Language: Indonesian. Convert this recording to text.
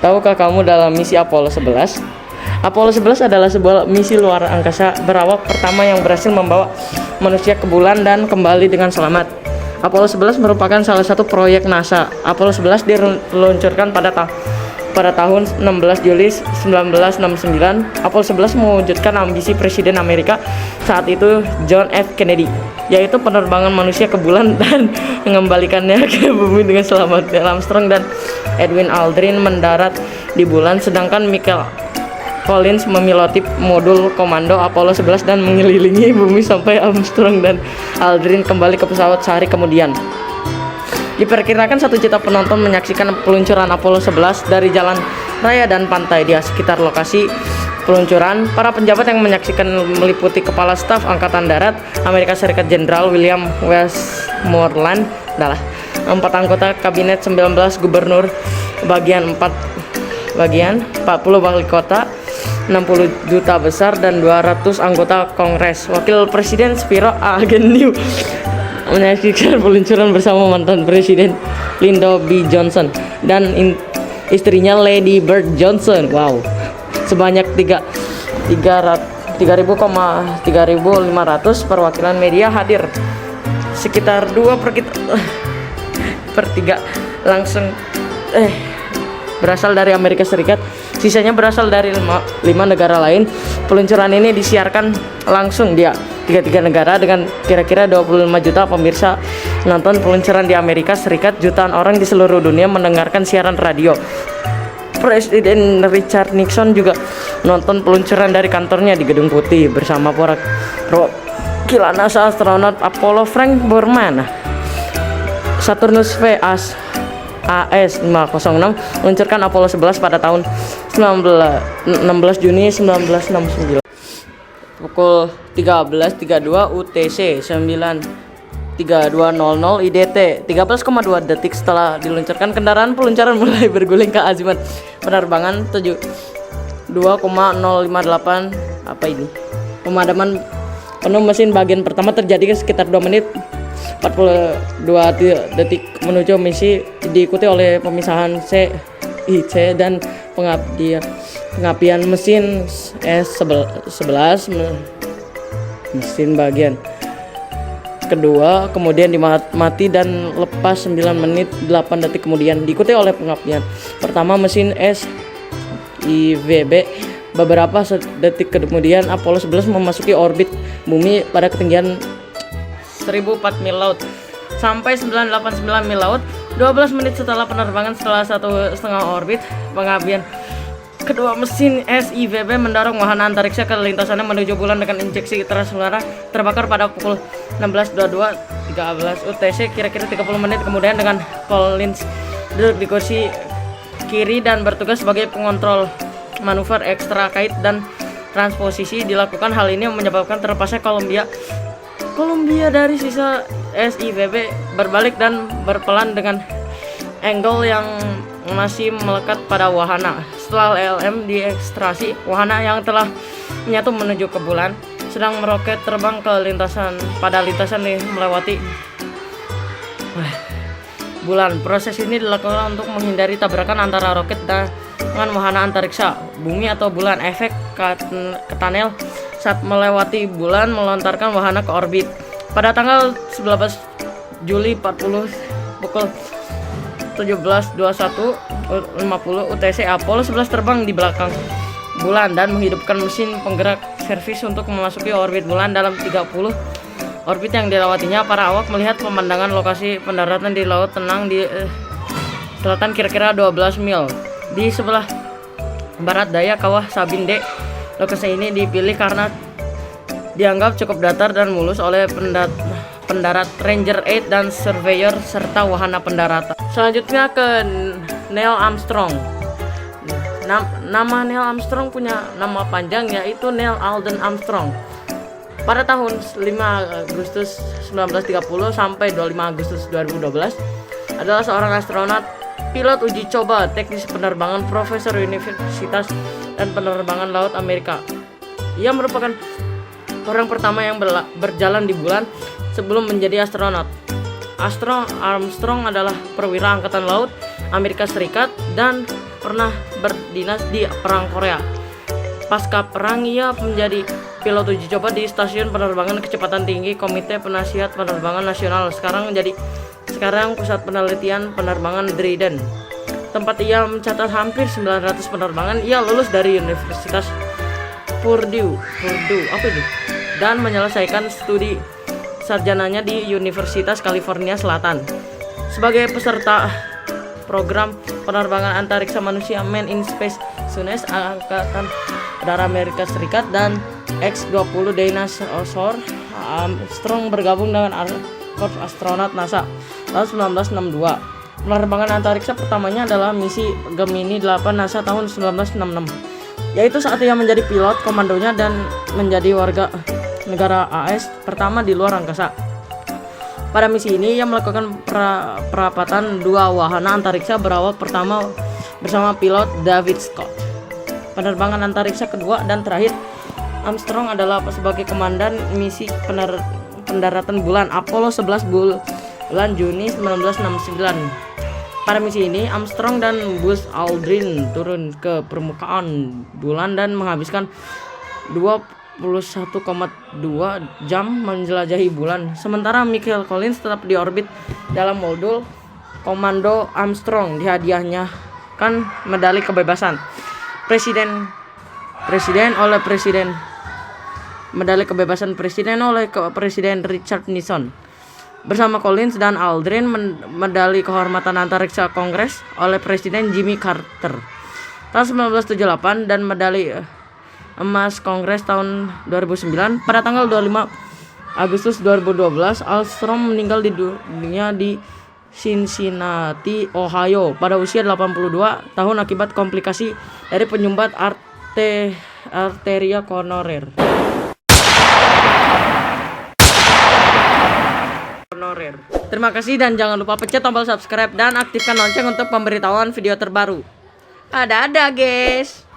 tahukah kamu dalam misi Apollo 11? Apollo 11 adalah sebuah misi luar angkasa berawak pertama yang berhasil membawa manusia ke bulan dan kembali dengan selamat. Apollo 11 merupakan salah satu proyek NASA. Apollo 11 diluncurkan pada tahun 16 Juli 1969. Apollo 11 mewujudkan ambisi Presiden Amerika saat itu John F. Kennedy, yaitu penerbangan manusia ke bulan dan mengembalikannya ke bumi dengan selamat. Neil Armstrong dan Edwin Aldrin mendarat di bulan, sedangkan Michael Collins memiloti modul komando Apollo 11 dan mengelilingi bumi sampai Armstrong dan Aldrin kembali ke pesawat sehari kemudian. Diperkirakan 1 juta penonton menyaksikan peluncuran Apollo 11 dari jalan raya dan pantai di sekitar lokasi peluncuran. Para penjabat yang menyaksikan meliputi Kepala Staf Angkatan Darat Amerika Serikat Jenderal William Westmoreland, 4 anggota kabinet, 19 gubernur bagian 40 wali kota, 60 duta besar, dan 200 anggota Kongres. Wakil Presiden Spiro Agnew menyaksikan peluncuran bersama mantan Presiden Lyndon B. Johnson dan istrinya Lady Bird Johnson. Wow, sebanyak 3.500 perwakilan media hadir. Sekitar 2/3 langsung berasal dari Amerika Serikat, sisanya berasal dari 5 negara lain. Peluncuran ini disiarkan langsung di 33 negara dengan kira-kira 25 juta pemirsa nonton peluncuran di Amerika Serikat. Jutaan orang di seluruh dunia mendengarkan siaran radio. Presiden Richard Nixon juga nonton peluncuran dari kantornya di Gedung Putih bersama para perwakilan NASA, astronot Apollo Frank Borman. Saturnus V AS-506 meluncurkan Apollo 11 pada tahun 16 Juni 1969 pukul 13.32 UTC 9.32.00 IDT. 13,2 detik setelah diluncurkan, kendaraan peluncuran mulai berguling ke azimuth penerbangan 72,058. Apa ini? Pemadaman penuh mesin bagian pertama terjadi sekitar 2 menit 42 detik menuju misi, diikuti oleh pemisahan CIC dan pengapian mesin S11 mesin bagian kedua kemudian dimati dan lepas 9 menit 8 detik kemudian, diikuti oleh pengapian pertama mesin SIVB. Beberapa detik kemudian Apollo 11 memasuki orbit bumi pada ketinggian 1004 mil laut sampai 989 mil laut. 12 menit setelah penerbangan, setelah 1,5 orbit, pengapian kedua mesin SIVB mendorong wahana antariksa ke lintasannya menuju bulan dengan injeksi transudara terbakar pada pukul 16.22.13 UTC, kira-kira 30 menit kemudian, dengan Collins duduk di kursi kiri dan bertugas sebagai pengontrol manuver ekstra kait dan transposisi dilakukan. Hal ini menyebabkan terlepasnya Columbia dari sisa SIVB berbalik dan berpelan dengan angle yang masih melekat pada wahana. Setelah LM diekstrasi, wahana yang telah menyatu menuju ke bulan sedang meroket terbang ke lintasan melewati bulan. Proses ini dilakukan untuk menghindari tabrakan antara roket dengan wahana antariksa bumi atau bulan. Efek Ketanel saat melewati bulan melontarkan wahana ke orbit. Pada tanggal 11 Juli 40 pukul 17.21.50 UTC, Apollo 11 terbang di belakang bulan dan menghidupkan mesin penggerak servis untuk memasuki orbit bulan. Dalam 30 orbit yang dilewatinya, para awak melihat pemandangan lokasi pendaratan di laut tenang di selatan kira-kira 12 mil di sebelah barat daya kawah Sabine D. Lokasi ini dipilih karena dianggap cukup datar dan mulus oleh pendarat Ranger 8 dan Surveyor serta wahana pendaratan. Selanjutnya ke Neil Armstrong. Nama Neil Armstrong punya nama panjang, yaitu Neil Alden Armstrong. Pada tahun 5 Agustus 1930 sampai 25 Agustus 2012 adalah seorang astronot, pilot uji coba, teknisi penerbangan, profesor universitas dan penerbangan laut Amerika. Ia merupakan orang pertama yang berjalan di bulan sebelum menjadi astronot. Armstrong adalah perwira angkatan laut Amerika Serikat dan pernah berdinas di Perang Korea. Pasca perang ia menjadi pilot uji coba di Stasiun Penerbangan Kecepatan Tinggi Komite Penasihat Penerbangan Nasional, sekarang Pusat Penelitian Penerbangan Dryden, tempat ia mencatat hampir 900 penerbangan. Ia lulus dari Universitas Purdue dan menyelesaikan studi sarjananya di Universitas California Selatan. Sebagai peserta program penerbangan antariksa manusia Man in Space SUNES Angkatan Udara Amerika Serikat dan X-20 Dinosaur, Armstrong bergabung dengan Korps Astronot NASA tahun 1962. Penerbangan antariksa pertamanya adalah misi Gemini 8 NASA tahun 1966, yaitu saat ia menjadi pilot komandonya dan menjadi warga negara AS pertama di luar angkasa. Pada misi ini ia melakukan perapatan 2 wahana antariksa berawak pertama bersama pilot David Scott. Penerbangan antariksa kedua dan terakhir Armstrong adalah sebagai komandan misi pendaratan bulan Apollo 11 bulan Juni 1969. Pada misi ini Armstrong dan Buzz Aldrin turun ke permukaan bulan dan menghabiskan 21,2 jam menjelajahi bulan. Sementara Michael Collins tetap di orbit dalam modul komando Armstrong. Dihadiahkan medali kebebasan medali kebebasan presiden oleh Presiden Richard Nixon. Bersama Collins dan Aldrin, medali kehormatan antariksa Kongres oleh Presiden Jimmy Carter tahun 1978 dan medali emas Kongres tahun 2009. Pada tanggal 25 Agustus 2012, Armstrong meninggal di dunia di Cincinnati, Ohio pada usia 82 tahun akibat komplikasi dari penyumbat arteria koroner. Terima kasih dan jangan lupa pencet tombol subscribe dan aktifkan lonceng untuk pemberitahuan video terbaru. Dadah guys.